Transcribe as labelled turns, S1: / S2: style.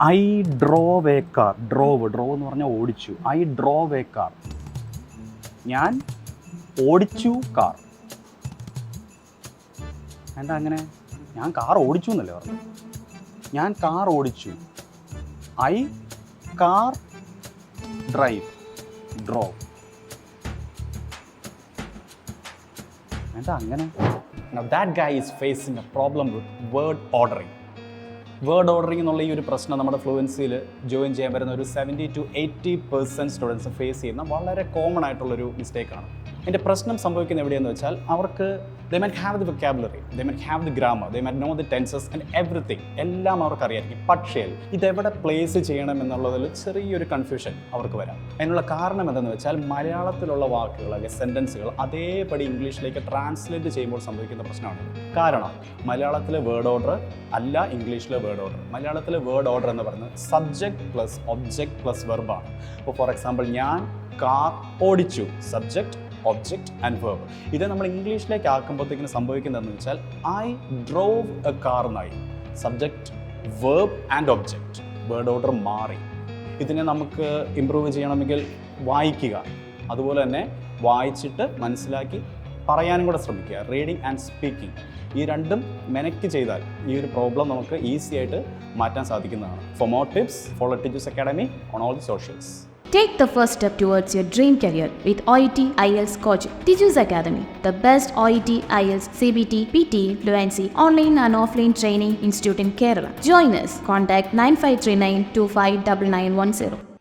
S1: I drove A car. Drove എന്ന് പറഞ്ഞാൽ ഓടിച്ചു. I drove A car. ഞാൻ ഓടിച്ചു കാർ. എന്താ അങ്ങനെ? ഞാൻ കാർ ഓടിച്ചു എന്നല്ലേ പറഞ്ഞു? ഞാൻ കാർ ഓടിച്ചു. I car drive. ഡ്രോവ്. എന്താ അങ്ങനെ? Now that guy is facing a problem with word ordering. Word ordering എന്നുള്ള ഈ ഒരു പ്രശ്നം നമ്മുടെ ഫ്ലുവൻസിയിൽ ജോയിൻ ചെയ്യാൻ വരുന്ന ഒരു 70 to 80% സ്റ്റുഡൻസ് ഫേസ് ചെയ്യുന്ന വളരെ കോമൺ ആയിട്ടുള്ളൊരു മിസ്റ്റേക്കാണ്. എൻ്റെ പ്രശ്നം സംഭവിക്കുന്നത് എവിടെയെന്ന് വെച്ചാൽ അവർക്ക് they might have the vocabulary, they might have the grammar, they might know the tenses and everything. എല്ലാം അവർക്ക് അറിയായിരിക്കും. പക്ഷേ ഇതെവിടെ പ്ലേസ് ചെയ്യണം എന്നുള്ളതിൽ ചെറിയൊരു കൺഫ്യൂഷൻ അവർക്ക് വരാം. അതിനുള്ള കാരണം എന്തെന്ന് വെച്ചാൽ മലയാളത്തിലുള്ള വാക്കുകൾ അല്ലെങ്കിൽ സെൻറ്റൻസുകൾ അതേപടി ഇംഗ്ലീഷിലേക്ക് ട്രാൻസ്ലേറ്റ് ചെയ്യുമ്പോൾ സംഭവിക്കുന്ന പ്രശ്നമാണ്. കാരണം മലയാളത്തിലെ വേർഡ് ഓർഡർ അല്ല ഇംഗ്ലീഷിലെ വേർഡ് ഓർഡർ. മലയാളത്തിലെ വേർഡ് ഓർഡർ എന്ന് പറയുന്നത് സബ്ജക്റ്റ് പ്ലസ് ഒബ്ജക്റ്റ് പ്ലസ് വെർബാണ്. ഇപ്പോൾ ഫോർ എക്സാമ്പിൾ ഞാൻ കാർ ഓടിച്ചു. Subject, object and verb. ഇത് നമ്മൾ ഇംഗ്ലീഷിലേക്ക് ആക്കുമ്പോഴത്തേക്കിന് സംഭവിക്കുന്നതെന്ന് വെച്ചാൽ ഐ ഡ്രോവ് എ കാർ എന്നായി. Subject, verb and object. Word order മാറി. ഇതിനെ നമുക്ക് ഇമ്പ്രൂവ് ചെയ്യണമെങ്കിൽ വായിക്കുക, അതുപോലെ തന്നെ വായിച്ചിട്ട് മനസ്സിലാക്കി പറയാനും കൂടെ ശ്രമിക്കുക. റീഡിങ് ആൻഡ് സ്പീക്കിംഗ്, ഈ രണ്ടും മെനക്ക് ചെയ്താൽ ഈ ഒരു പ്രോബ്ലം നമുക്ക് ഈസി ആയിട്ട് മാറ്റാൻ സാധിക്കുന്നതാണ്. For more tips follow Tiju's Academy on all the socials.
S2: Take the first step towards your dream career with IELTS IELTS coaching. Tiju's Academy, the best IELTS IELTS CBT PT Fluency online and offline training institute in Kerala. Join us. Contact 9539 259910.